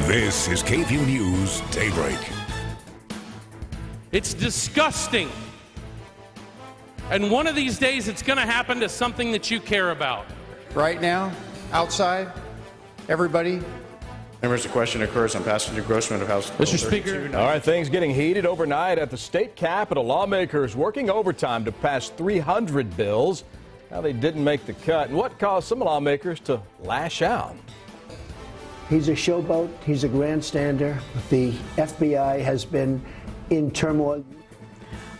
This is KVUE News Daybreak. It's disgusting. And one of these days it's going to happen to something that you care about. Right now, outside, everybody. Members, the question occurs on passenger engrossment of House Bill Mr. Speaker. All right, things getting heated overnight at the state capitol. Lawmakers working overtime to pass 300 bills. Now they didn't make the cut, and what caused some lawmakers to lash out? He's a showboat. He's a grandstander. The FBI has been in turmoil.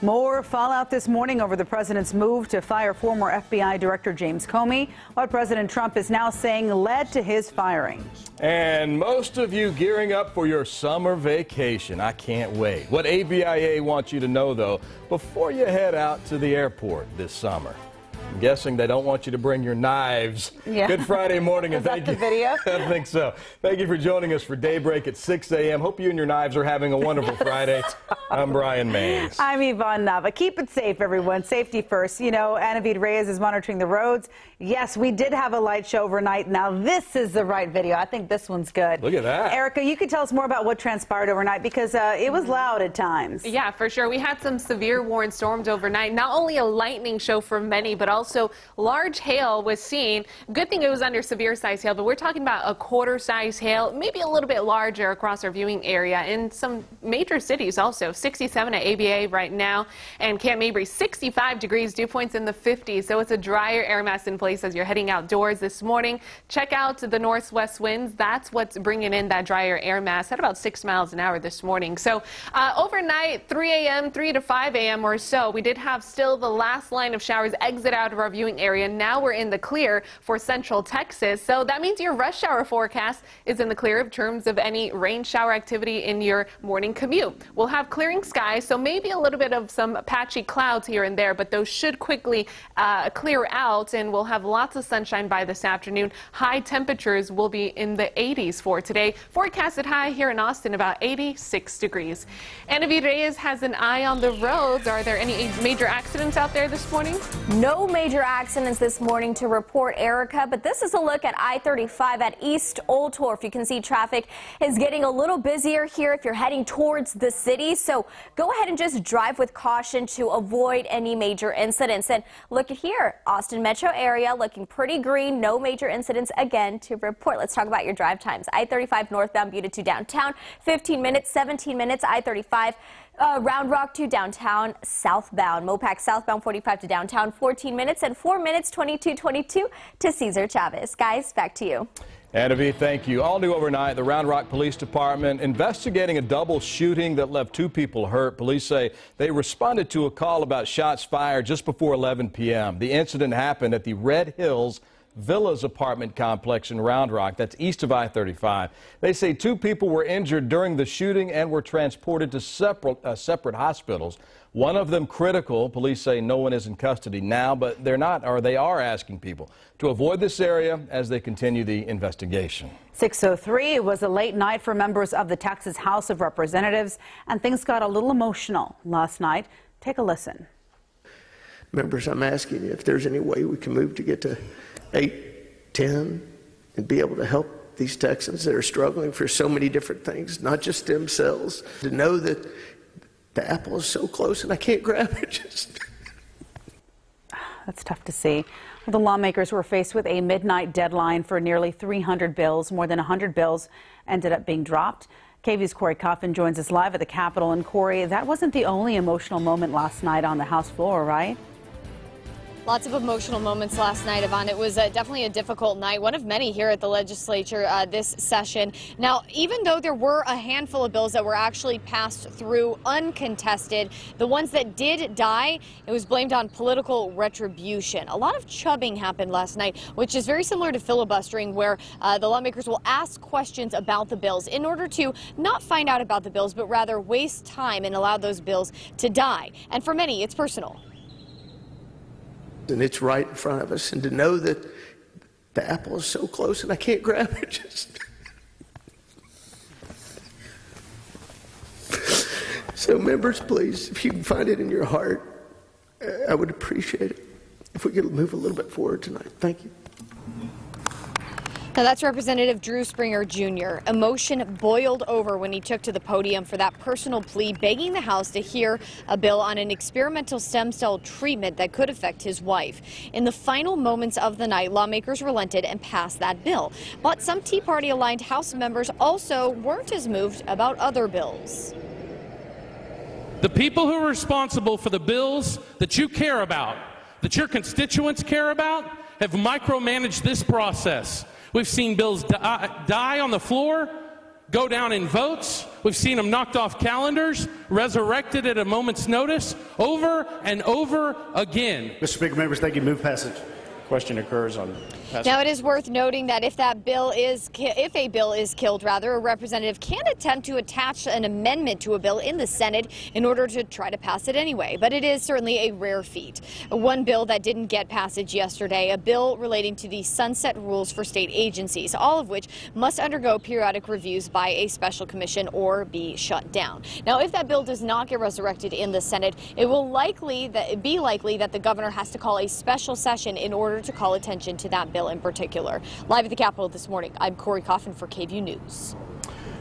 More fallout this morning over the president's move to fire former FBI Director James Comey, what President Trump is now saying led to his firing. And most of you gearing up for your summer vacation. I can't wait. What ABIA wants you to know, though, before you head out to the airport this summer. I'm guessing they don't want you to bring your knives. Yeah. Good Friday morning, and thank you. Is that the video? I think so. Thank you for joining us for Daybreak at 6 a.m. Hope you and your knives are having a wonderful Friday. I'm Brian Mays. I'm Yvonne Nava. Keep it safe, everyone. Safety first. You know, Anavid Reyes is monitoring the roads. Yes, we did have a light show overnight. Now, this is the right video. I think this one's good. Look at that. Erica, you could tell us more about what transpired overnight because it was loud at times. Yeah, for sure. We had some severe warned storms overnight. Not only a lightning show for many, but also large hail was seen. Good thing it was under severe size hail, but we're talking about a quarter size hail, maybe a little bit larger across our viewing area in some major cities also. 67 at ABA right now, and Camp Mabry 65 degrees, dew points in the 50s. So it's a drier air mass in place as you're heading outdoors this morning. Check out the northwest winds. That's what's bringing in that drier air mass at about 6 miles an hour this morning. So overnight, 3 a.m., 3 to 5 a.m. or so, we did have still the last line of showers exit out of our viewing area. Now we're in the clear for central Texas. So that means your rush hour forecast is in the clear in terms of any rain shower activity in your morning commute. We'll have clearing skies, so maybe a little bit of some patchy clouds here and there, but those should quickly clear out, and we'll have lots of sunshine by this afternoon. High temperatures will be in the 80s for today. Forecasted high here in Austin, about 86 degrees. Anavid Reyes has an eye on the roads. Are there any major accidents out there this morning? No major accidents this morning to report, Erica, but this is a look at I-35 at East Old Torf. You can see traffic is getting a little busier here if you're heading towards the city, so go ahead and just drive with caution to avoid any major incidents. And look at here, Austin metro area looking pretty green, no major incidents again to report. Let's talk about your drive times. I-35 northbound Buda to downtown, 15 minutes, 17 minutes. I-35 Round Rock to downtown southbound. Mopac southbound 45 to downtown, 14 minutes, and 4 minutes, 22:22 to Cesar Chavez. Guys, back to you. Anavi, thank you. All new overnight, the Round Rock Police Department investigating a double shooting that left 2 people hurt. Police say they responded to a call about shots fired just before 11 p.m. The incident happened at the Red Hills Villas apartment complex in Round Rock. That's east of I-35. They say 2 people were injured during the shooting and were transported to separate hospitals. One of them critical. Police say no one is in custody now, but they are asking people to avoid this area as they continue the investigation. 6:03. It was a late night for members of the Texas House of Representatives, and things got a little emotional last night. Take a listen. Members, I'm asking you if there's any way we can move to get to 8, 10, and be able to help these Texans that are struggling for so many different things, not just themselves, to know that the apple is so close and I can't grab it. Just That's tough to see. Well, the lawmakers were faced with a midnight deadline for nearly 300 bills. More than 100 bills ended up being dropped. KVUE's Corey Coffin joins us live at the Capitol. And Corey, that wasn't the only emotional moment last night on the House floor, right? Lots of emotional moments last night, Yvonne. It was definitely a difficult night, one of many here at the legislature this session. Now, even though there were a handful of bills that were actually passed through uncontested, the ones that did die, it was blamed on political retribution. A lot of chubbing happened last night, which is very similar to filibustering, where the lawmakers will ask questions about the bills in order to not find out about the bills, but rather waste time and allow those bills to die. And for many, it's personal. and it's right in front of us, and to know that the apple is so close and I can't grab it. Just so members, please, if you can find it in your heart, I would appreciate it if we could move a little bit forward tonight. Thank you. Now that's Representative Drew Springer Jr. Emotion boiled over when he took to the podium for that personal plea, begging the House to hear a bill on an experimental stem cell treatment that could affect his wife. In the final moments of the night, lawmakers relented and passed that bill. But some Tea Party-aligned House members also weren't as moved about other bills. The people who are responsible for the bills that you care about, that your constituents care about, have micromanaged this process. We've seen bills die on the floor, go down in votes. We've seen them knocked off calendars, resurrected at a moment's notice, over and over again. Mr. Speaker, members, thank you. Move passage. Question occurs on passage. Now, it is worth noting that if a bill is killed, a representative can attempt to attach an amendment to a bill in the Senate in order to try to pass it anyway. But it is certainly a rare feat. One bill that didn't get passage yesterday, a bill relating to the sunset rules for state agencies, all of which must undergo periodic reviews by a special commission or be shut down. Now, if that bill does not get resurrected in the Senate, it will be likely that the governor has to call a special session in order to call attention to that bill in particular. Live at the Capitol this morning, I'm Corey Coffin for KVUE News.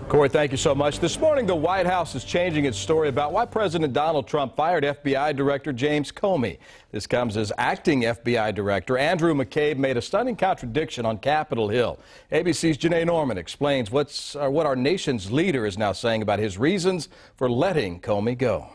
Corey, thank you so much. This morning, the White House is changing its story about why President Donald Trump fired FBI Director James Comey. This comes as acting FBI Director Andrew McCabe made a stunning contradiction on Capitol Hill. ABC's Janae Norman explains what our nation's leader is now saying about his reasons for letting Comey go.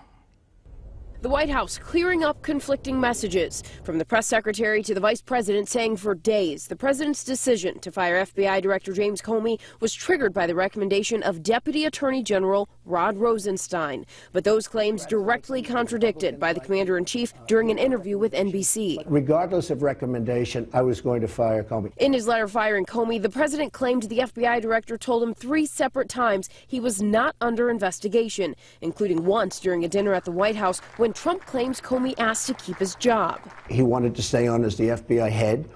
The White House clearing up conflicting messages, from the press secretary to the vice president saying for days the president's decision to fire FBI Director James Comey was triggered by the recommendation of Deputy Attorney General Rod Rosenstein. But those claims directly contradicted by the commander-in-chief during an interview with NBC. Regardless of recommendation, I was going to fire Comey. In his letter firing Comey, the president claimed the FBI director told him 3 separate times he was not under investigation, including once during a dinner at the White House when Trump claims Comey asked to keep his job. He wanted to stay on as the FBI head,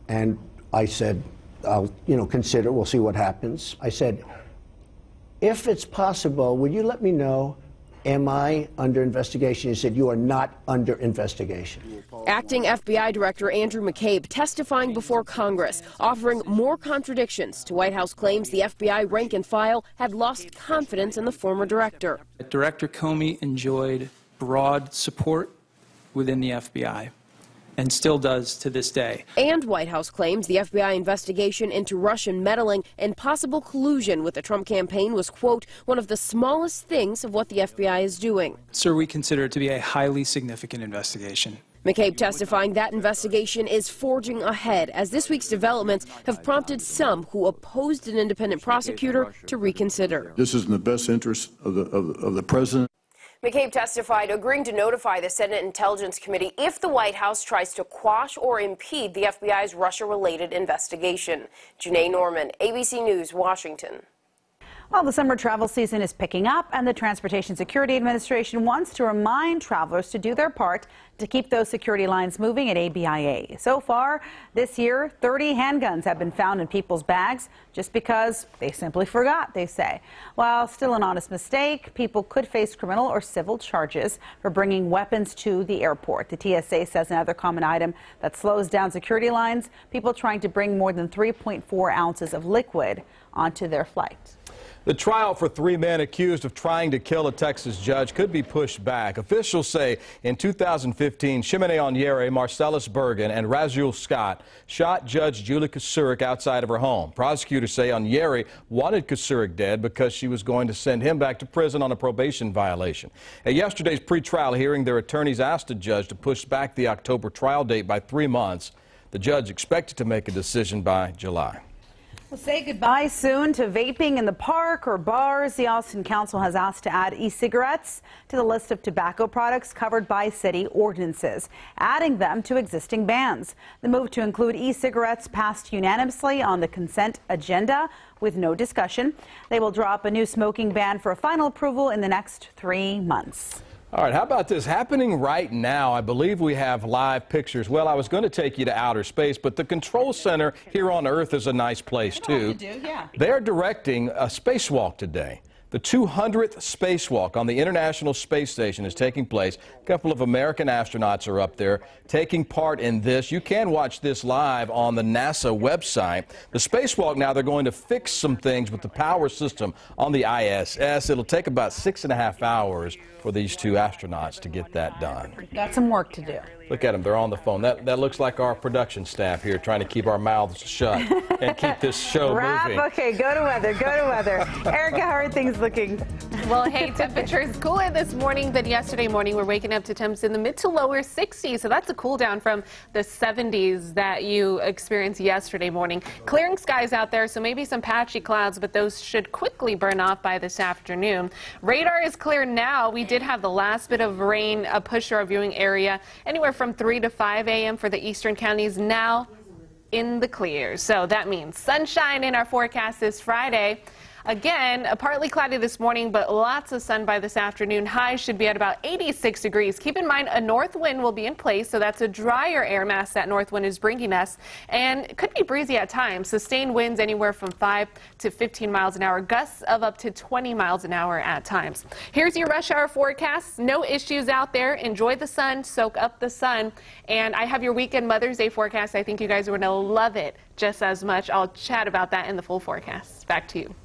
and I said, I'll, consider, we'll see what happens. I said, if it's possible, would you let me know, am I under investigation? He said, you are not under investigation. Acting FBI Director Andrew McCabe testifying before Congress, offering more contradictions to White House claims the FBI rank and file had lost confidence in the former director. Director Comey enjoyed broad support within the FBI and still does to this day. And White House claims the FBI investigation into Russian meddling and possible collusion with the Trump campaign was, quote, one of the smallest things of what the FBI is doing. Sir, we consider it to be a highly significant investigation. McCabe testifying that investigation is forging ahead as this week's developments have prompted some who opposed an independent prosecutor to reconsider. This is in the best interest of the president. McCabe testified agreeing to notify the Senate Intelligence Committee if the White House tries to quash or impede the FBI's Russia-related investigation. Janae Norman, ABC News, Washington. Well, the summer travel season is picking up, and the Transportation Security Administration wants to remind travelers to do their part to keep those security lines moving at ABIA. So far this year, 30 handguns have been found in people's bags just because they simply forgot, they say. While still an honest mistake, people could face criminal or civil charges for bringing weapons to the airport. The TSA says another common item that slows down security lines, people trying to bring more than 3.4 ounces of liquid onto their flight. The trial for 3 men accused of trying to kill a Texas judge could be pushed back. Officials say in 2015, Chimene Onyere, Marcellus Bergen, and Razul Scott shot Judge Julie Kasurik outside of her home. Prosecutors say Onyere wanted Kasurik dead because she was going to send him back to prison on a probation violation. At yesterday's pretrial hearing, their attorneys asked the judge to push back the October trial date by 3 months. The judge expected to make a decision by July. We'll say goodbye soon to vaping in the park or bars. The Austin Council has asked to add e-cigarettes to the list of tobacco products covered by city ordinances, adding them to existing bans. The move to include e-cigarettes passed unanimously on the consent agenda with no discussion. They will draw up a new smoking ban for a final approval in the next 3 months. All right, how about this happening right now? I believe we have live pictures. Well, I was going to take you to outer space, but the control center here on Earth is a nice place, too. They're directing a spacewalk today. The 200th spacewalk on the International Space Station is taking place. A couple of American astronauts are up there taking part in this. You can watch this live on the NASA website. The spacewalk now, they're going to fix some things with the power system on the ISS. It'll take about 6.5 hours for these two astronauts to get that done. Got some work to do. Look at them, they're on the phone. That looks like our production staff here trying to keep our mouths shut and keep this show moving. Okay, go to weather, go to weather. Erica, how are things looking? Well, hey, temperatures cooler this morning than yesterday morning. We're waking up to temps in the mid to lower 60s, so that's a cool down from the 70s that you experienced yesterday morning. Clearing skies out there, so maybe some patchy clouds, but those should quickly burn off by this afternoon. Radar is clear now. We did have the last bit of rain push our viewing area anywhere from 3 to 5 a.m. for the eastern counties. Now in the clear. So that means sunshine in our forecast this Friday. Again, partly cloudy this morning, but lots of sun by this afternoon. Highs should be at about 86 degrees. Keep in mind, a north wind will be in place, so that's a drier air mass that north wind is bringing us, and it could be breezy at times. Sustained winds anywhere from 5 to 15 miles an hour, gusts of up to 20 miles an hour at times. Here's your rush hour forecast. No issues out there. Enjoy the sun, soak up the sun, and I have your weekend Mother's Day forecast. I think you guys are going to love it just as much. I'll chat about that in the full forecast. Back to you.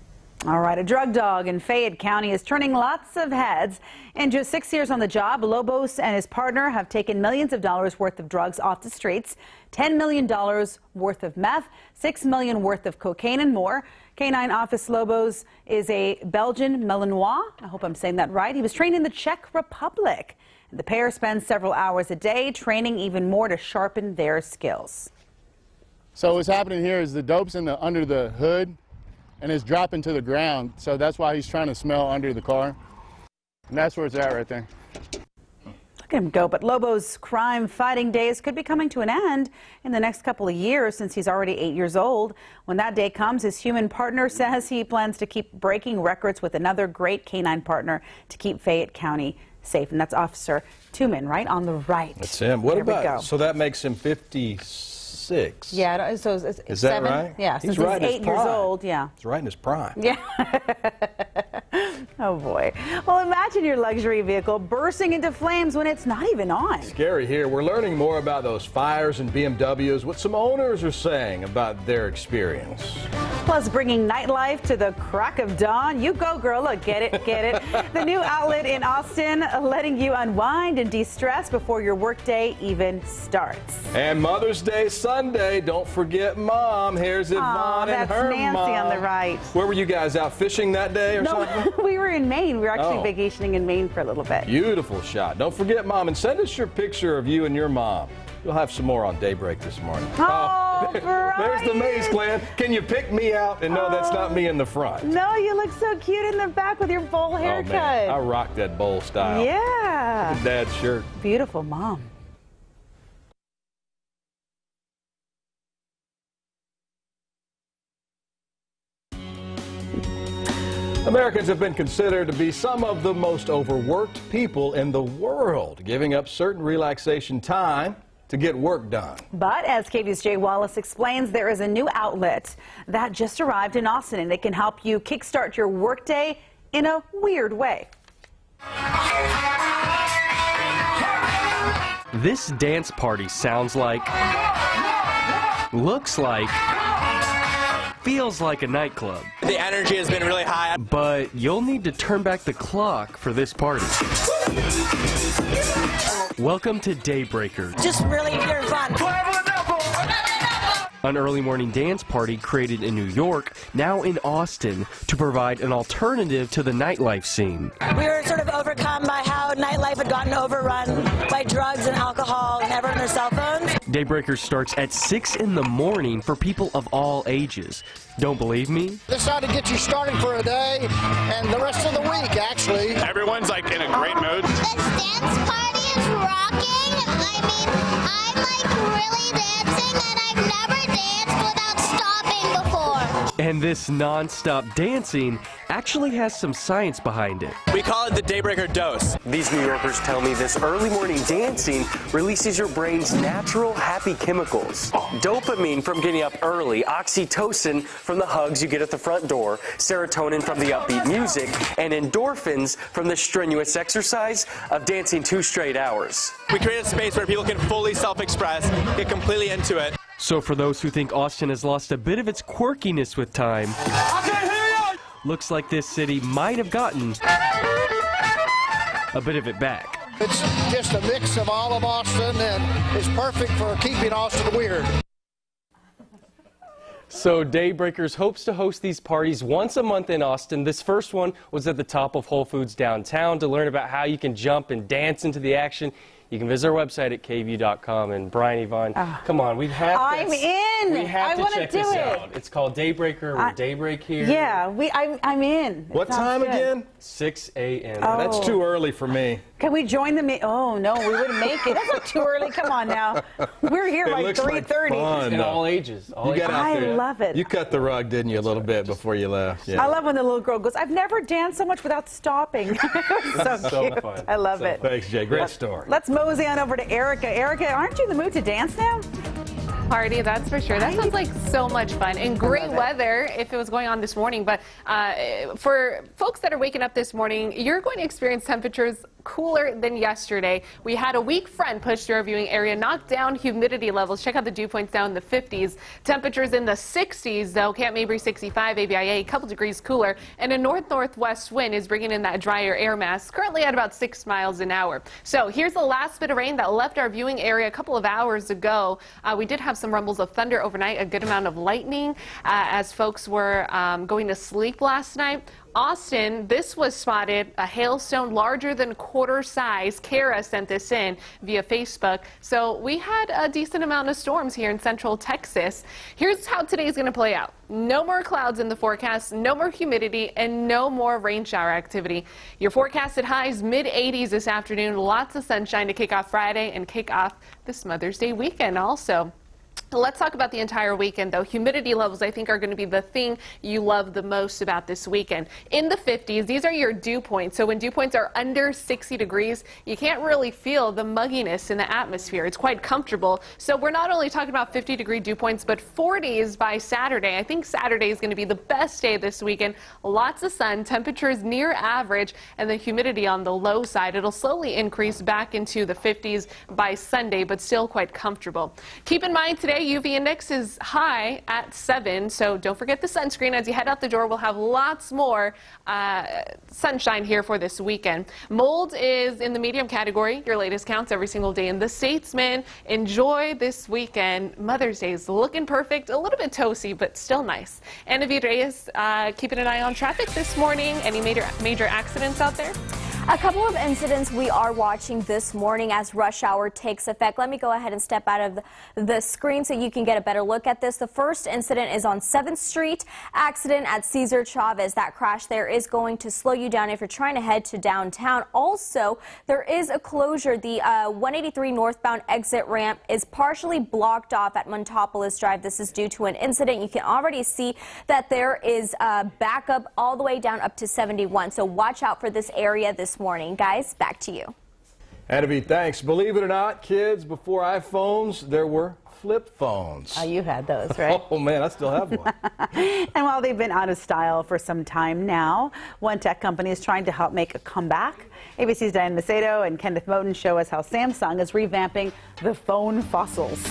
All right, a drug dog in Fayette County is turning lots of heads. In just 6 years on the job, Lobos and his partner have taken millions of dollars worth of drugs off the streets, $10 million worth of meth, $6 million worth of cocaine and more. Canine Office Lobos is a Belgian Malinois. I hope I'm saying that right. He was trained in the Czech Republic. The pair spends several hours a day training even more to sharpen their skills. So what's happening here is the dope's under the hood, and it's dropping to the ground, so that's why he's trying to smell under the car. And that's where it's at right there. Look at him go, but Lobo's crime-fighting days could be coming to an end in the next couple of years since he's already 8 years old. When that day comes, his human partner says he plans to keep breaking records with another great canine partner to keep Fayette County safe. And that's Officer Tuman right on the right. That's him. What about, so that makes him 56. Yeah, so it's is 7? That right? Yeah, since he's 8 years old, yeah. He's right in his prime. Yeah. Oh, boy. Well, imagine your luxury vehicle bursting into flames when it's not even on. Scary here. We're learning more about those fires in BMWs, what some owners are saying about their experience. Plus, bringing nightlife to the crack of dawn. You go, girl. Look, get it, get it. The new outlet in Austin, letting you unwind and de-stress before your workday even starts. And Mother's Day Sunday, don't forget Mom. Here's Yvonne and her Nancy mom. on the right. Where were you guys, out fishing that day or something? We were in Maine. We were actually vacationing in Maine for a little bit. Beautiful shot. Don't forget Mom, and send us your picture of you and your mom. You'll have some more on Daybreak this morning. There's the maze clan. Can you pick me out? And no, that's not me in the front. No, you look so cute in the back with your bowl haircut. Oh, man. I rock that bowl style. Yeah. Dad's shirt. Beautiful mom. Americans have been considered to be some of the most overworked people in the world, giving up certain relaxation time to get work done. But as KVUE's Jay Wallace explains, there is a new outlet that just arrived in Austin, and it can help you kickstart your workday in a weird way. This dance party sounds like, looks like, feels like a nightclub. The energy has been really high. But you'll need to turn back the clock for this party. Welcome to Daybreaker. Just really pure fun. An early morning dance party created in New York, now in Austin, to provide an alternative to the nightlife scene. We were sort of overcome by how nightlife had gotten overrun by drugs and alcohol and everyone on their cell phones. Daybreaker starts at 6 in the morning for people of all ages. Don't believe me? This ought to get you started for a day and the rest of the week, actually. Everyone's like in a great mood. This dance party is rocking. I mean, I'm like really dancing, and I've never danced without stopping before. And this non-stop dancing actually has some science behind it. We call it the Daybreaker dose. These New Yorkers tell me this early morning dancing releases your brain's natural happy chemicals. Dopamine from getting up early, oxytocin from the hugs you get at the front door, serotonin from the upbeat music, and endorphins from the strenuous exercise of dancing 2 straight hours. We create a space where people can fully self-express, get completely into it. So for those who think Austin has lost a bit of its quirkiness with time, looks like this city might have gotten a bit of it back. It's just a mix of all of Austin, and it's perfect for keeping Austin weird. So Daybreakers hopes to host these parties once a month in Austin. This first one was at the top of Whole Foods downtown. To learn about how you can jump and dance into the action, you can visit our website at KVUE.com. And Brian, Yvonne, come on, we have to. I'm in. We have to check this it. out. It's called Daybreaker or Daybreak here. Yeah, I'm in. What time again? 6 a.m. Oh. That's too early for me. Can we join the meet? Oh no, we wouldn't make it. That's not too early. Come on now. We're here by 3:30. And all ages. All ages. I love it. You cut the rug, didn't you, a little bit before you left? Yeah. I love when the little girl goes, "I've never danced so much without stopping." It was so cute. Fun. I love it. Thanks, Jay. Great story. Let's mosey on over to Erica. Erica, aren't you in the mood to dance now? Party, that's for sure. That sounds like so much fun and great weather if it was going on this morning. But for folks that are waking up this morning, you're going to experience temperatures cooler than yesterday. We had a weak front push through our viewing area, knocked down humidity levels. Check out the dew points down in the 50s. Temperatures in the 60s, though. Camp Mabry 65, ABIA a couple degrees cooler. And a north-northwest wind is bringing in that drier air mass, currently at about 6 miles an hour. So here's the last bit of rain that left our viewing area a couple of hours ago. We did have some rumbles of thunder overnight, a good amount of lightning as folks were going to sleep last night. Austin, this was spotted, a hailstone larger than quarter size. Kara sent this in via Facebook. So we had a decent amount of storms here in central Texas. Here's how today's going to play out. No more clouds in the forecast, no more humidity, and no more rain shower activity. Your forecasted highs mid-80s this afternoon. Lots of sunshine to kick off Friday and kick off this Mother's Day weekend also. Let's talk about the entire weekend, though. Humidity levels, I think, are going to be the thing you love the most about this weekend. In the 50s, these are your dew points. So when dew points are under 60 degrees, you can't really feel the mugginess in the atmosphere. It's quite comfortable. So we're not only talking about 50-degree dew points, but 40s by Saturday. I think Saturday is going to be the best day this weekend. Lots of sun, temperatures near average, and the humidity on the low side. It'll slowly increase back into the 50s by Sunday, but still quite comfortable. Keep in mind today, UV index is high at 7, so don't forget the sunscreen. As you head out the door, we'll have lots more sunshine here for this weekend. Mold is in the medium category. Your latest counts every single day in the Statesman. Enjoy this weekend. Mother's Day is looking perfect, a little bit toasty, but still nice. And Navid Reyes, keeping an eye on traffic this morning. Any major accidents out there? A couple of incidents we are watching this morning as rush hour takes effect. Let me go ahead and step out of the screen so you can get a better look at this. The first incident is on 7th Street, accident at Cesar Chavez. That crash there is going to slow you down if you're trying to head to downtown. Also, there is a closure. The 183 northbound exit ramp is partially blocked off at Montopolis Drive. This is due to an incident. You can already see that there is backup all the way down up to 71. So watch out for this area this morning. Guys, back to you. Anavi, thanks. Believe it or not, kids, before iPhones, there were flip phones. Oh, you had those, right? Oh, man, I still have one. And while they've been out of style for some time now, one tech company is trying to help make a comeback. ABC's Diane Macedo and Kenneth Moten show us how Samsung is revamping the phone fossils.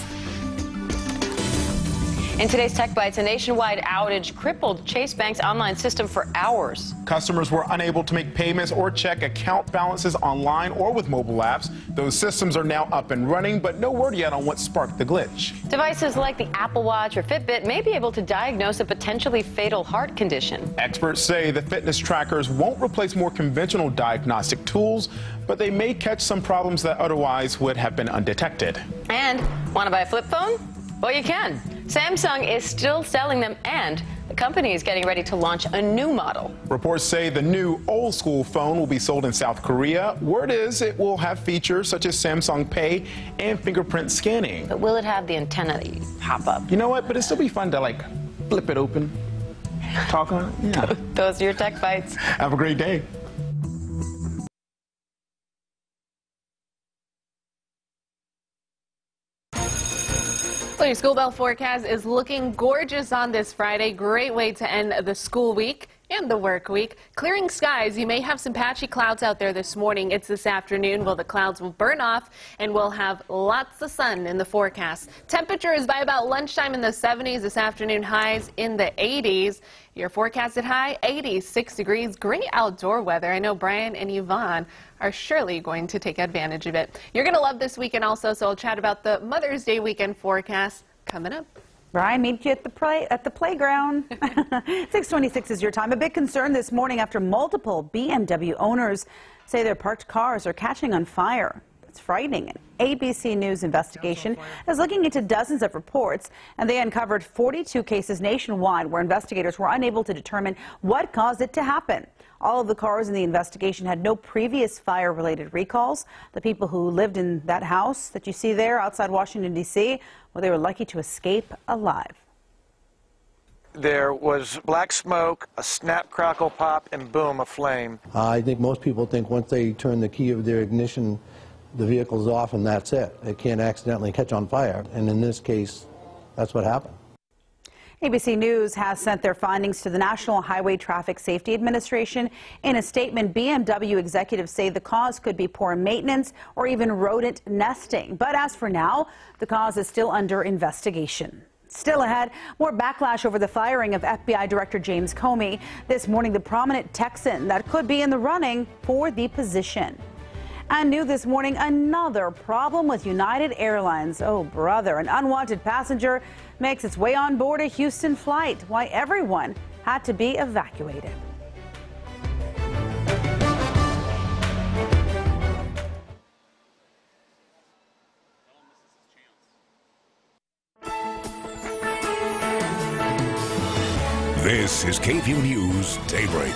In today's Tech Bites, a nationwide outage crippled Chase Bank's online system for hours. Customers were unable to make payments or check account balances online or with mobile apps. Those systems are now up and running, but no word yet on what sparked the glitch. Devices like the Apple Watch or Fitbit may be able to diagnose a potentially fatal heart condition. Experts say the fitness trackers won't replace more conventional diagnostic tools, but they may catch some problems that otherwise would have been undetected. And want to buy a flip phone? Well, you can. Samsung is still selling them, and the company is getting ready to launch a new model. Reports say the new old-school phone will be sold in South Korea. Word is it will have features such as Samsung Pay and fingerprint scanning. But will it have the antenna that you pop up? You know what? But it'd still be fun to, like, flip it open. talk on it. Yeah. Those are your tech bites. Have a great day. Well, your school bell forecast is looking gorgeous on this Friday. Great way to end the school week and the work week. Clearing skies. You may have some patchy clouds out there this morning. It's this afternoon. Well, the clouds will burn off and we'll have lots of sun in the forecast. Temperature is by about lunchtime in the 70s. This afternoon, highs in the 80s. Your forecasted high, 86 degrees. Great outdoor weather. I know Brian and Yvonne are surely going to take advantage of it. You're going to love this weekend also, so I'll chat about the Mother's Day weekend forecast coming up. Brian, meet you at the playground. 6:26 is your time. A big concern this morning after multiple BMW owners say their parked cars are catching on fire. It's frightening. An ABC News investigation is looking into dozens of reports, and they uncovered 42 cases nationwide where investigators were unable to determine what caused it to happen. All of the cars in the investigation had no previous fire-related recalls. The people who lived in that house that you see there outside Washington, D.C., well, they were lucky to escape alive. There was black smoke, a snap, crackle, pop, and boom, a flame. I think most people think once they turn the key of their ignition, the vehicle's off and that's it. It can't accidentally catch on fire. And in this case, that's what happened. ABC News has sent their findings to the National Highway Traffic Safety Administration. In a statement, BMW executives say the cause could be poor maintenance or even rodent nesting. But as for now, the cause is still under investigation. Still ahead, more backlash over the firing of FBI Director James Comey. This morning, the prominent Texan that could be in the running for the position. And new this morning, another problem with United Airlines. Oh, brother, an unwanted passenger makes its way on board a Houston flight. Why everyone had to be evacuated. This is KVUE News Daybreak.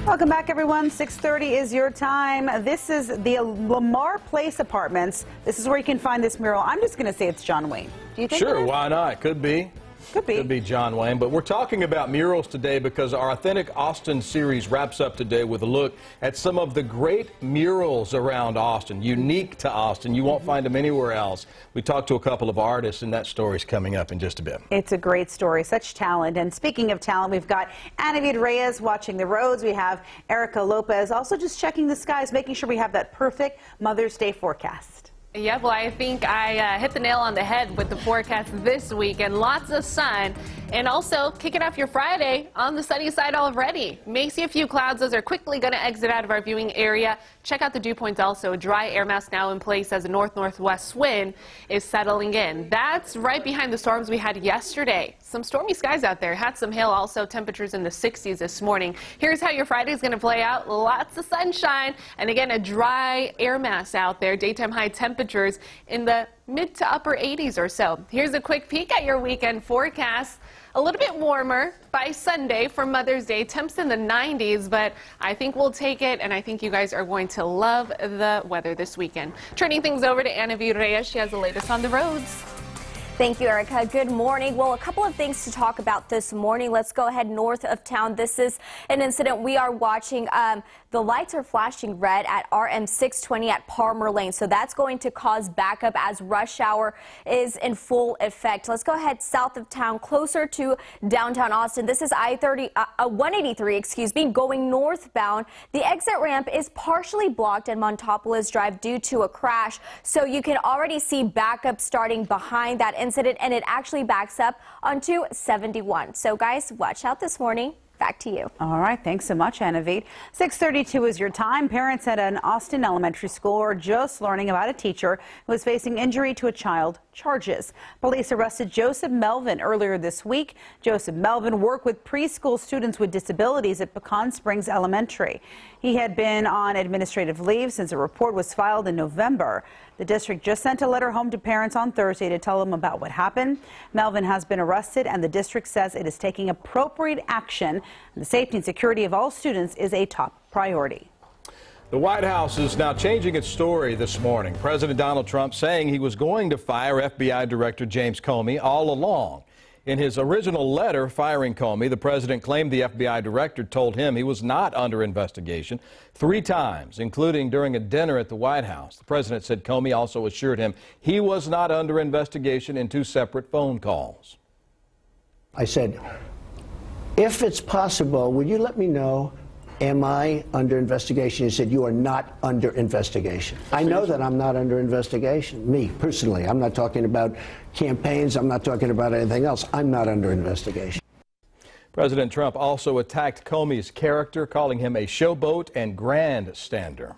Welcome back, everyone. 6:30 is your time. This is the Lamar Place Apartments. This is where you can find this mural. I'm just going to say it's John Wayne. Do you think Sure, why not? Could be. Could be John Wayne. But we're talking about murals today because our Authentic Austin series wraps up today with a look at some of the great murals around Austin, unique to Austin. You won't find them anywhere else. We talked to a couple of artists, and that story's coming up in just a bit. It's a great story, such talent. And speaking of talent, we've got Anavid Reyes watching the roads. We have Erica Lopez also just checking the skies, making sure we have that perfect Mother's Day forecast. Yeah, well, I think I hit the nail on the head with the forecast this week, and lots of sun, and also kicking off your Friday on the sunny side already. May see a few clouds. Those are quickly going to exit out of our viewing area. Check out the dew points also. A dry air mass now in place as a north-northwest wind is settling in. That's right behind the storms we had yesterday. Some stormy skies out there. Had some hail also. Temperatures in the 60s this morning. Here's how your Friday is going to play out. Lots of sunshine, and again, a dry air mass out there. Daytime high temperatures in the mid to upper 80s or so. Here's a quick peek at your weekend forecast. A little bit warmer by Sunday for Mother's Day. Temps in the 90s, but I think we'll take it, and I think you guys are going to love the weather this weekend. Turning things over to Anavid Reyes. She has the latest on the roads. Thank you, Erica. Good morning. Well, a couple of things to talk about this morning. Let's go ahead north of town. This is an incident we are watching. The lights are flashing red at RM 620 at Palmer Lane, so that's going to cause backup as rush hour is in full effect. Let's go ahead south of town, closer to downtown Austin. This is I-183, going northbound. The exit ramp is partially blocked at Montopolis Drive due to a crash, so you can already see backup starting behind that incident, and it actually backs up onto 71. So, guys, watch out this morning. Back to you. All right. Thanks so much, Anavid. 6:32 is your time. Parents at an Austin elementary school are just learning about a teacher who is facing injury to a child charges. Police arrested Joseph Melvin earlier this week. Joseph Melvin worked with preschool students with disabilities at Pecan Springs Elementary. He had been on administrative leave since a report was filed in November. The district just sent a letter home to parents on Thursday to tell them about what happened. Melvin has been arrested, and the district says it is taking appropriate action. The safety and security of all students is a top priority. The White House is now changing its story this morning. President Donald Trump saying he was going to fire FBI Director James Comey all along. In his original letter firing Comey, the president claimed the FBI director told him he was not under investigation 3 times, including during a dinner at the White House. The president said Comey also assured him he was not under investigation in 2 separate phone calls. I said, if it's possible, would you let me know, am I under investigation? He said, you are not under investigation. I know that I'm not under investigation, me personally. I'm not talking about campaigns. I'm not talking about anything else. I'm not under investigation. President Trump also attacked Comey's character, calling him a showboat and grandstander.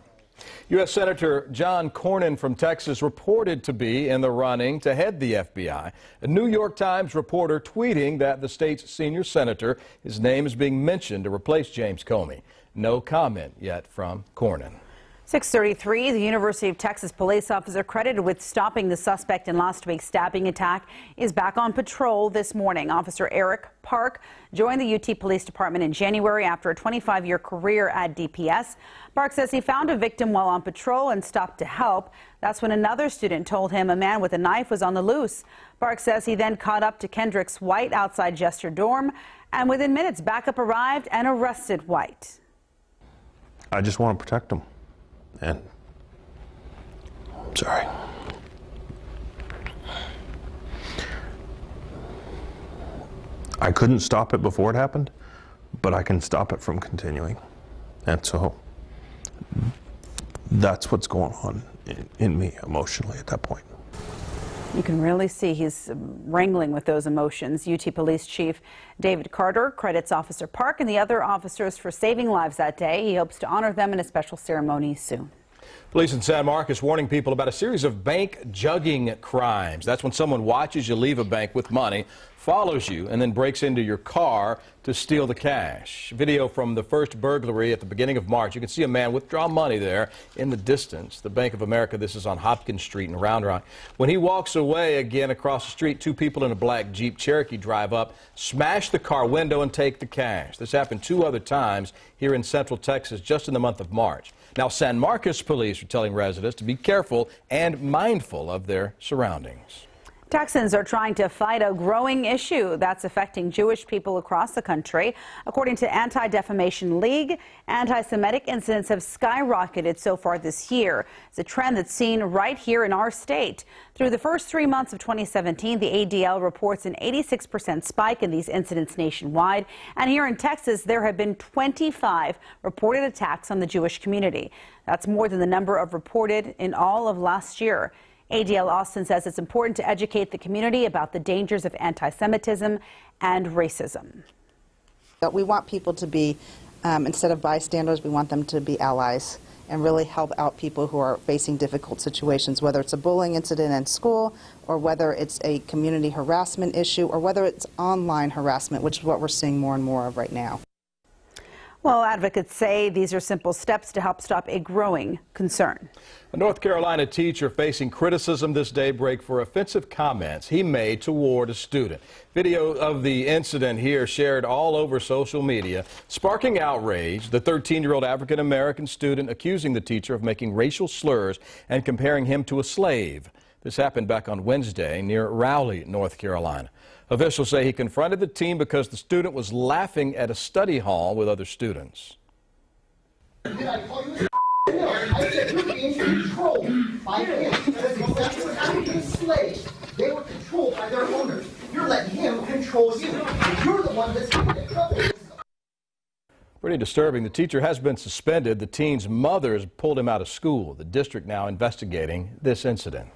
U.S. Senator John Cornyn from Texas reported to be in the running to head the FBI. A New York Times reporter tweeting that the state's senior senator, his name is being mentioned to replace James Comey. No comment yet from Cornyn. 6:33, the University of Texas police officer credited with stopping the suspect in last week's stabbing attack is back on patrol this morning. Officer Eric Park joined the UT Police Department in January after a 25-year career at DPS. Park says he found a victim while on patrol and stopped to help. That's when another student told him a man with a knife was on the loose. Park says he then caught up to Kendricks White outside Jester Dorm, and within minutes, backup arrived and arrested White. I just want to protect him. And I'm sorry. I couldn't stop it before it happened, but I can stop it from continuing. And so that's what's going on in me emotionally at that point. You can really see he's wrangling with those emotions. UT Police Chief David Carter credits Officer Park and the other officers for saving lives that day. He hopes to honor them in a special ceremony soon. Police in San Marcos warning people about a series of bank jugging crimes. That's when someone watches you leave a bank with money, follows you, and then breaks into your car to steal the cash. Video from the first burglary at the beginning of March. You can see a man withdraw money there in the distance. The Bank of America, this is on Hopkins Street in Round Rock. When he walks away again across the street, 2 people in a black Jeep Cherokee drive up, smash the car window, and take the cash. This happened 2 other times here in Central Texas just in the month of March. Now, San Marcos police are telling residents to be careful and mindful of their surroundings. Texans are trying to fight a growing issue that's affecting Jewish people across the country. According to Anti-Defamation League, anti-Semitic incidents have skyrocketed so far this year. It's a trend that's seen right here in our state. Through the first 3 months of 2017, the ADL reports an 86% spike in these incidents nationwide. And here in Texas, there have been 25 reported attacks on the Jewish community. That's more than the number of reported in all of last year. ADL Austin says it's important to educate the community about the dangers of anti-Semitism and racism. We want people to be, instead of bystanders, we want them to be allies and really help out people who are facing difficult situations, whether it's a bullying incident in school or whether it's a community harassment issue or whether it's online harassment, which is what we're seeing more and more of right now. Well, advocates say these are simple steps to help stop a growing concern. A North Carolina teacher facing criticism this daybreak for offensive comments he made toward a student. Video of the incident here shared all over social media, sparking outrage. The 13-year-old African-American student accusing the teacher of making racial slurs and comparing him to a slave. This happened back on Wednesday near Rowley, North Carolina. Officials say he confronted the teen because the student was laughing at a study hall with other students. Did I call you a I said you're being controlled by him. That's exactly what happened to the slaves. They were controlled by their owners. You're letting him control you. And you're the one that's getting in trouble. Pretty disturbing. The teacher has been suspended. The teen's mother has pulled him out of school. The district now investigating this incident.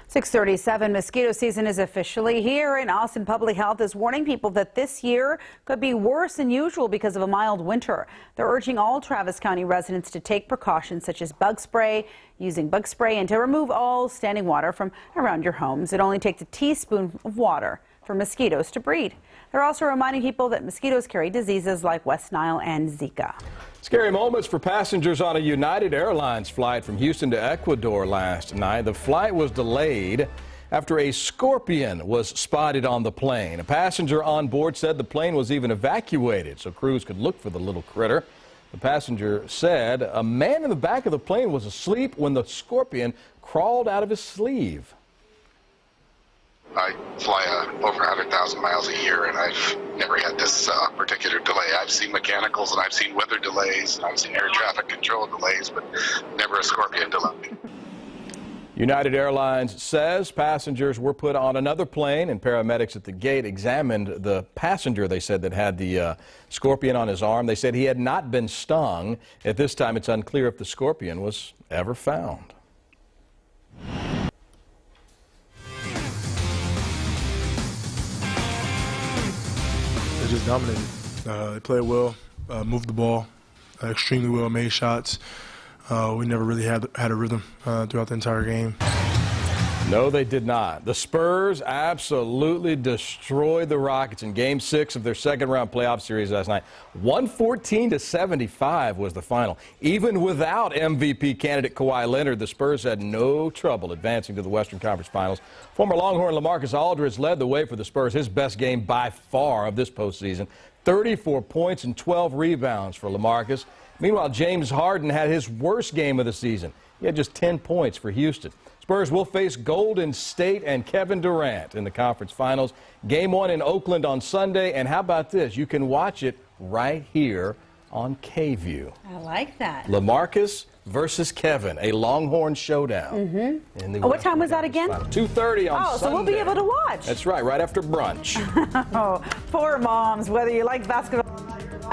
6:37, mosquito season is officially here, and Austin Public Health is warning people that this year could be worse than usual because of a mild winter. They're urging all Travis County residents to take precautions such as bug spray, using bug spray, and to remove all standing water from around your homes. It only takes a teaspoon of water for mosquitoes to breed. They're also reminding people that mosquitoes carry diseases like West Nile and Zika. Scary moments for passengers on a United Airlines flight from Houston to Ecuador last night. The flight was delayed after a scorpion was spotted on the plane. A passenger on board said the plane was even evacuated so crews could look for the little critter. The passenger said a man in the back of the plane was asleep when the scorpion crawled out of his sleeve. I fly over 100,000 miles a year, and I've never had this particular delay. I've seen mechanicals, and I've seen weather delays, and I've seen air traffic control delays, but never a Scorpion delay. United Airlines says passengers were put on another plane, and paramedics at the gate examined the passenger, they said, that had the scorpion on his arm. They said he had not been stung. At this time, it's unclear if the scorpion was ever found. They just dominated. They played well, moved the ball extremely well, made shots. We never really had a rhythm throughout the entire game. No, they did not. The Spurs absolutely destroyed the Rockets in Game 6 of their second-round playoff series last night. 114-75 was the final. Even without MVP candidate Kawhi Leonard, the Spurs had no trouble advancing to the Western Conference Finals. Former Longhorn LaMarcus Aldridge led the way for the Spurs, his best game by far of this postseason. 34 points and 12 rebounds for LaMarcus. Meanwhile, James Harden had his worst game of the season. He had just 10 points for Houston. Spurs will face Golden State and Kevin Durant in the conference finals. Game 1 in Oakland on Sunday. And how about this? You can watch it right here on KVUE. I like that. LaMarcus versus Kevin, a Longhorn showdown. Mm-hmm. What time was that again? 2:30 on Sunday. So we'll be able to watch. That's right, right after brunch. Oh, poor moms, whether you like basketball.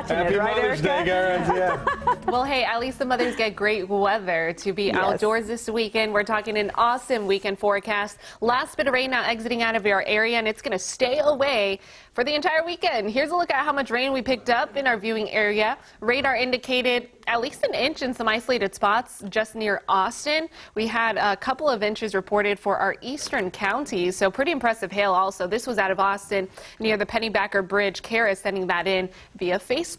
Happy Mother's Day, Garens. Yeah. Well, hey, at least the mothers get great weather to be outdoors this weekend. We're talking an awesome weekend forecast. Last bit of rain now exiting out of our area, and it's going to stay away for the entire weekend. Here's a look at how much rain we picked up in our viewing area. Radar indicated at least an inch in some isolated spots just near Austin. We had a couple of inches reported for our eastern counties, so pretty impressive hail also. This was out of Austin near the Pennybacker Bridge. Kara is sending that in via Facebook.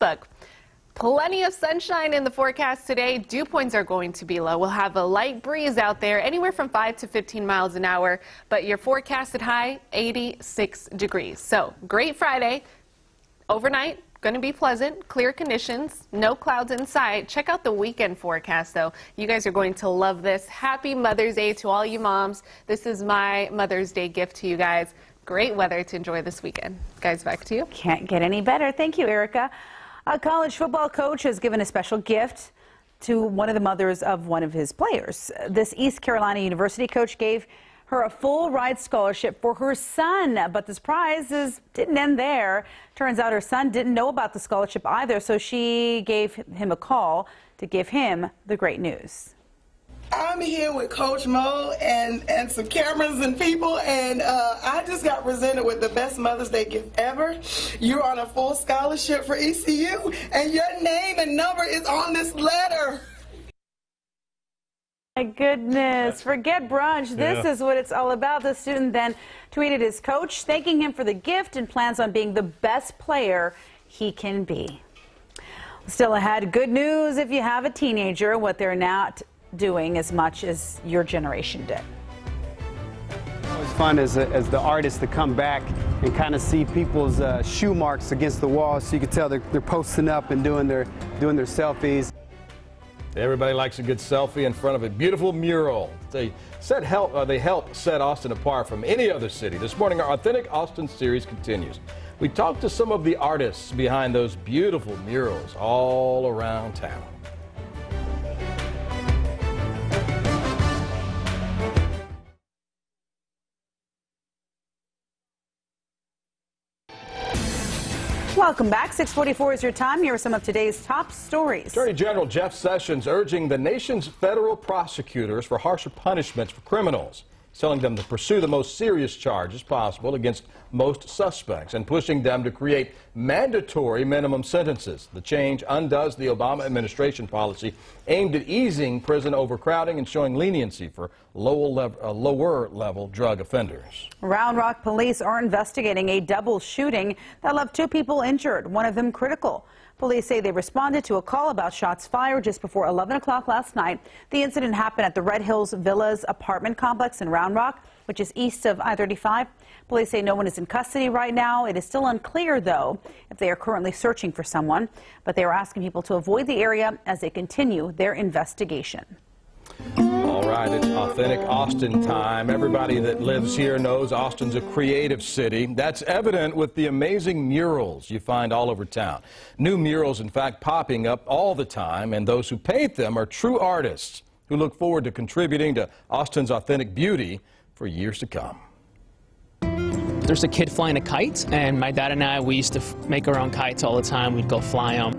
Plenty of sunshine in the forecast today. Dew points are going to be low. We'll have a light breeze out there, anywhere from 5 to 15 miles an hour, but your forecasted high, 86 degrees. So, great Friday. Overnight, going to be pleasant, clear conditions, no clouds in sight. Check out the weekend forecast, though. You guys are going to love this. Happy Mother's Day to all you moms. This is my Mother's Day gift to you guys. Great weather to enjoy this weekend. Guys, back to you. Can't get any better. Thank you, Erica. A college football coach has given a special gift to one of the mothers of one of his players. This East Carolina University coach gave her a full ride scholarship for her son, but the surprises didn't end there. Turns out her son didn't know about the scholarship either, so she gave him a call to give him the great news. I'm here with Coach Mo and some cameras and people, and I just got presented with the best Mother's Day gift ever. You're on a full scholarship for ECU, and your name and number is on this letter. My goodness, forget brunch. This is what it's all about. The student then tweeted his coach, thanking him for the gift and plans on being the best player he can be. Still ahead, good news if you have a teenager, what they're not doing as much as your generation did. It's fun as the artist to come back and kind of see people's shoe marks against the wall, so you can tell they're posting up and doing their selfies. Everybody likes a good selfie in front of a beautiful mural. They help set Austin apart from any other city. This morning, our Authentic Austin series continues. We talked to some of the artists behind those beautiful murals all around town. Welcome back. 6:44 is your time. Here are some of today's top stories. Attorney General Jeff Sessions urging the nation's federal prosecutors for harsher punishments for criminals. He's telling them to pursue the most serious charges possible against most suspects and pushing them to create mandatory minimum sentences. The change undoes the Obama administration policy aimed at easing prison overcrowding and showing leniency for lower-level drug offenders. Round Rock police are investigating a double shooting that left 2 people injured, one of them critical. Police say they responded to a call about shots fired just before 11 o'clock last night. The incident happened at the Red Hills Villas apartment complex in Round Rock, which is east of I-35. Police say no one is in custody right now. It is still unclear, though, if they are currently searching for someone, but they are asking people to avoid the area as they continue their investigation. All right, it's authentic Austin time. Everybody that lives here knows Austin's a creative city. That's evident with the amazing murals you find all over town. New murals, in fact, popping up all the time, and those who paint them are true artists who look forward to contributing to Austin's authentic beauty for years to come. There's a kid flying a kite, and my dad and I, we used to make our own kites all the time. We'd go fly them.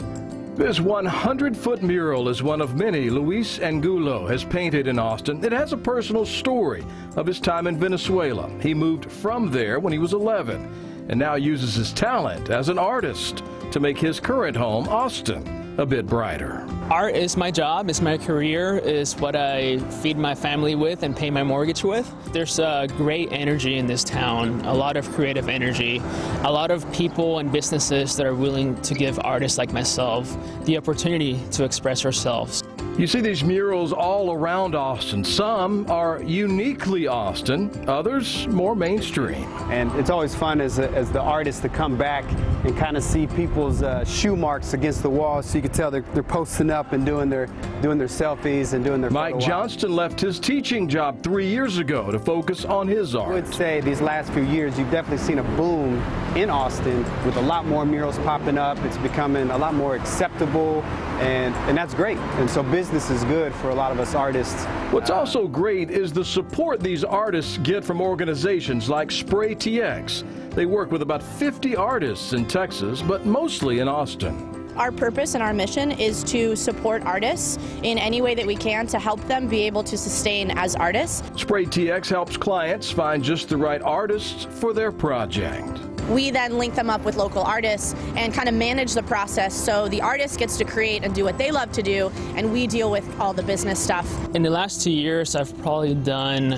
This 100-foot mural is one of many Luis Angulo has painted in Austin. It has a personal story of his time in Venezuela. He moved from there when he was 11 and now uses his talent as an artist to make his current home, Austin, a bit brighter. Art is my job, it's my career, is what I feed my family with and pay my mortgage with. There's a great energy in this town, a lot of creative energy, a lot of people and businesses that are willing to give artists like myself the opportunity to express ourselves. You see these murals all around Austin. Some are uniquely Austin, others more mainstream. And it's always fun as the artist to come back and kind of see people's shoe marks against the wall, so you can tell they're posting up and doing their selfies and doing their Mike Johnston left his teaching job 3 years ago to focus on his art. I would say these last few years you've definitely seen a boom in Austin with a lot more murals popping up. It's becoming a lot more acceptable, and that's great. And so business is good for a lot of us artists. What's also great is the support these artists get from organizations like Spray TX. They work with about 50 artists in Texas, but mostly in Austin. Our purpose and our mission is to support artists in any way that we can to help them be able to sustain as artists. Spray TX helps clients find just the right artists for their project. We then link them up with local artists and kind of manage the process, so the artist gets to create and do what they love to do, and we deal with all the business stuff. In the last 2 years, I've probably done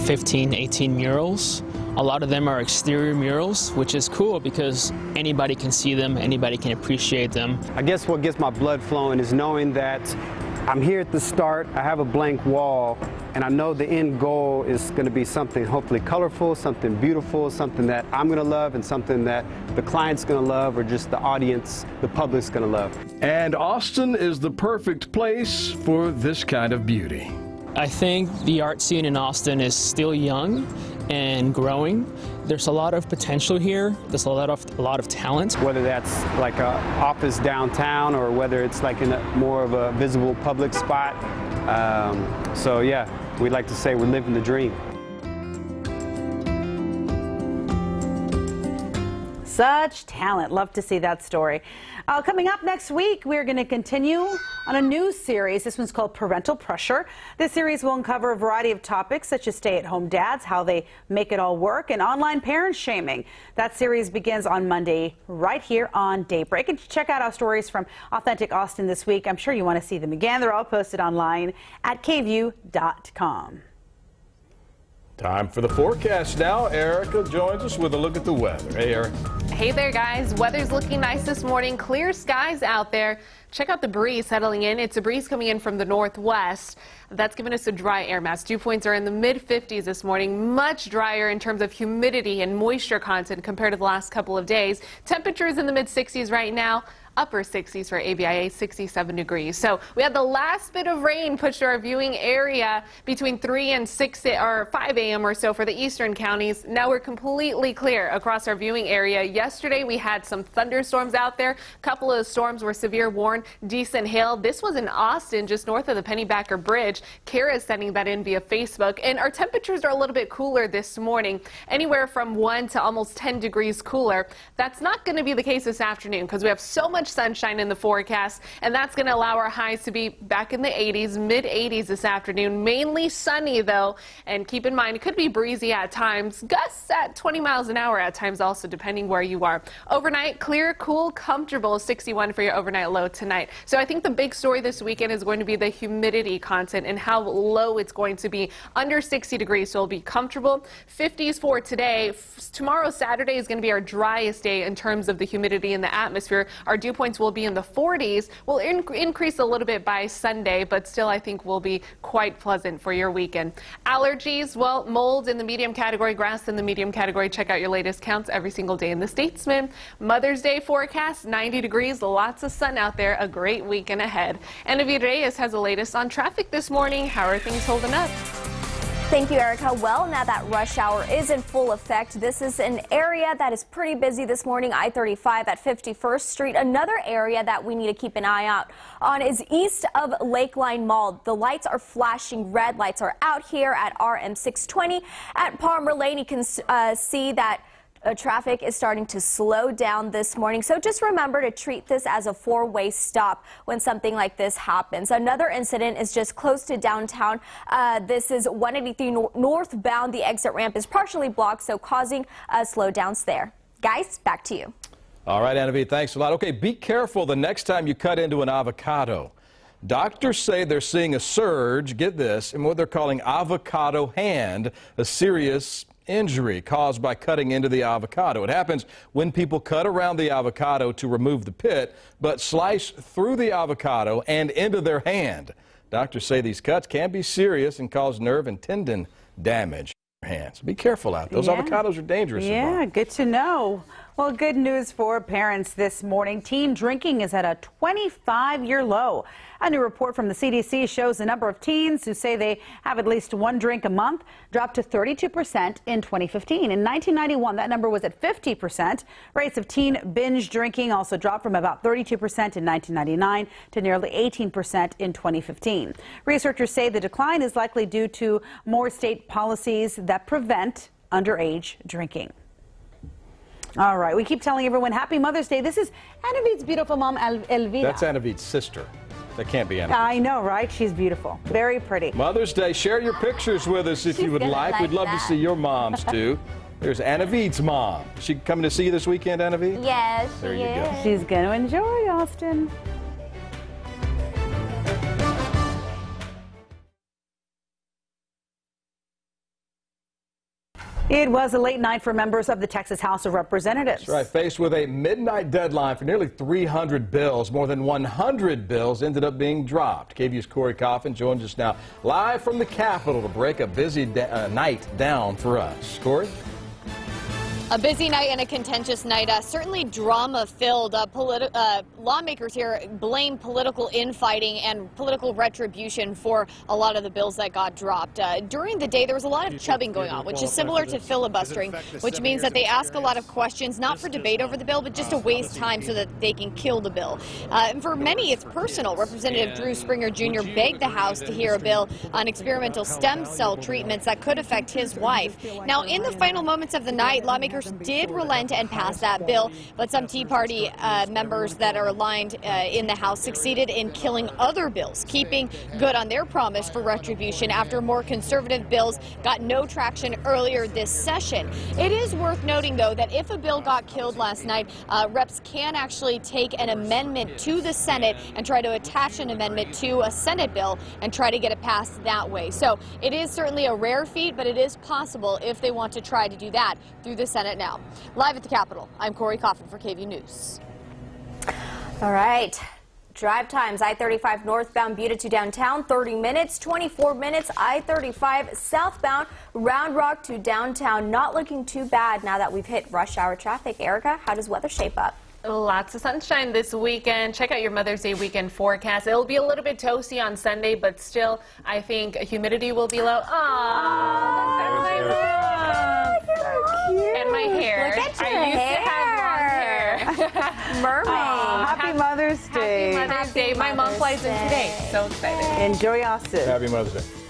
15, 18 murals. A lot of them are exterior murals, which is cool because anybody can see them, anybody can appreciate them. I guess what gets my blood flowing is knowing that I'm here at the start, I have a blank wall, and I know the end goal is going to be something hopefully colorful, something beautiful, something that I'm going to love, and something that the client's going to love, or just the audience, the public's going to love. And Austin is the perfect place for this kind of beauty. I think the art scene in Austin is still young and growing. There's a lot of potential here. There's a lot of talent. Whether that's like an office downtown or whether it's like in more of a visible public spot. So yeah, we'd like to say we're living the dream. Such talent. Love to see that story. Coming up next week, we're going to continue on a new series. This one's called Parental Pressure. This series will uncover a variety of topics such as stay-at-home dads, how they make it all work, and online parent shaming. That series begins on Monday right here on Daybreak. And check out our stories from Authentic Austin this week. I'm sure you want to see them again. They're all posted online at KVUE.com. Time for the forecast now. Erica joins us with a look at the weather. Hey, Erica. Hey there, guys. Weather's looking nice this morning. Clear skies out there. Check out the breeze settling in. It's a breeze coming in from the northwest. That's giving us a dry air mass. Dew points are in the mid-50s this morning. Much drier in terms of humidity and moisture content compared to the last couple of days. Temperatures in the mid-60s right now. Upper 60s for ABIA, 67 degrees. So we had the last bit of rain pushed to our viewing area between 3 and 5 a.m. or so for the eastern counties. Now we're completely clear across our viewing area. Yesterday we had some thunderstorms out there. A couple of storms were severe warned, decent hail. This was in Austin, just north of the Pennybacker Bridge. Kara is sending that in via Facebook. And our temperatures are a little bit cooler this morning, anywhere from 1 to almost 10 degrees cooler. That's not going to be the case this afternoon because we have so much sunshine in the forecast, and that's going to allow our highs to be back in the 80s, mid-80s this afternoon. Mainly sunny, though, and keep in mind it could be breezy at times. Gusts at 20 miles an hour at times also, depending where you are. Overnight, clear, cool, comfortable, 61 for your overnight low tonight. So I think the big story this weekend is going to be the humidity content and how low it's going to be. Under 60 degrees, so it'll be comfortable. 50s for today. Tomorrow, Saturday, is going to be our driest day in terms of the humidity in the atmosphere. Our dew points will be in the 40s. Will increase a little bit by Sunday, but still I think will be quite pleasant for your weekend. Allergies, well, mold in the medium category, grass in the medium category. Check out your latest counts every single day in this Statesman. Mother's Day forecast, 90 degrees, lots of sun out there, a great weekend ahead. Anavid Reyes has the latest on traffic this morning. How are things holding up? Thank you, Erica. Well, now that rush hour is in full effect, this is an area that is pretty busy this morning, I-35 at 51st Street. Another area that we need to keep an eye out on is east of Lakeline Mall. The lights are flashing red. Lights are out here at RM 620. At Palmer Lane, you can see that traffic is starting to slow down this morning, so just remember to treat this as a four-way stop when something like this happens. Another incident is just close to downtown. This is 183 northbound. The exit ramp is partially blocked, so causing slowdowns there. Guys, back to you. All right, Anavid, thanks a lot. Okay, be careful the next time you cut into an avocado. Doctors say they're seeing a surge, get this, in what they're calling avocado hand, a serious injury caused by cutting into the avocado. It happens when people cut around the avocado to remove the pit, but slice through the avocado and into their hand. Doctors say these cuts can be serious and cause nerve and tendon damage in your hands. Be careful out there. Those avocados are dangerous. Yeah, good to know. Well, good news for parents this morning. Teen drinking is at a 25-year low. A new report from the CDC shows the number of teens who say they have at least one drink a month dropped to 32% in 2015. In 1991, that number was at 50%. Rates of teen binge drinking also dropped from about 32% in 1999 to nearly 18% in 2015. Researchers say the decline is likely due to more state policies that prevent underage drinking. All right, we keep telling everyone Happy Mother's Day. This is Anavid's beautiful mom, Elvira. That's Anavid's sister. That can't be Anavid. I know, right? She's beautiful. Very pretty. Mother's Day. Share your pictures with us if you would like. We'd love to see your moms, too. There's Anavid's mom. She coming to see you this weekend, Anavid? Yes, there you go. She's going to enjoy Austin. It was a late night for members of the Texas House of Representatives. That's right. Faced with a midnight deadline for nearly 300 bills, more than 100 bills ended up being dropped. KVUE's Corey Coffin joins us now live from the Capitol to break a busy night down for us. Corey? A busy night and a contentious night, certainly drama-filled. Lawmakers here blame political infighting and political retribution for a lot of the bills that got dropped. During the day, there was a lot of chubbing going on, which is similar to filibustering, which means that they ask a lot of questions, not for debate over the bill, but just to waste time so that they can kill the bill. And for many, it's personal. Representative Drew Springer Jr. begged the House to hear a bill on experimental stem cell treatments that could affect his wife. Now, in the final moments of the night, lawmakers did relent and pass that bill, but some Tea Party members that are aligned in the House succeeded in killing other bills, keeping good on their promise for retribution after more conservative bills got no traction earlier this session. It is worth noting, though, that if a bill got killed last night, reps can actually take an amendment to the Senate and try to attach an amendment to a Senate bill and try to get it passed that way. So it is certainly a rare feat, but it is possible if they want to try to do that through the Senate now. Live at the Capitol, I'm Corey Coffin for KVUE News. All right. Drive times, I-35 northbound Buda to downtown, 30 minutes, 24 minutes, I-35 southbound Round Rock to downtown. Not looking too bad now that we've hit rush hour traffic. Erica, how does weather shape up? Lots of sunshine this weekend. Check out your Mother's Day weekend forecast. It'll be a little bit toasty on Sunday, but still, I think humidity will be low. Aww, that's my mom. And my hair. Look at your I used to have long hair. Mermaid. Happy Mother's Day. Happy Mother's Day. My mom flies in today. So excited. Enjoy Austin. Happy Mother's Day.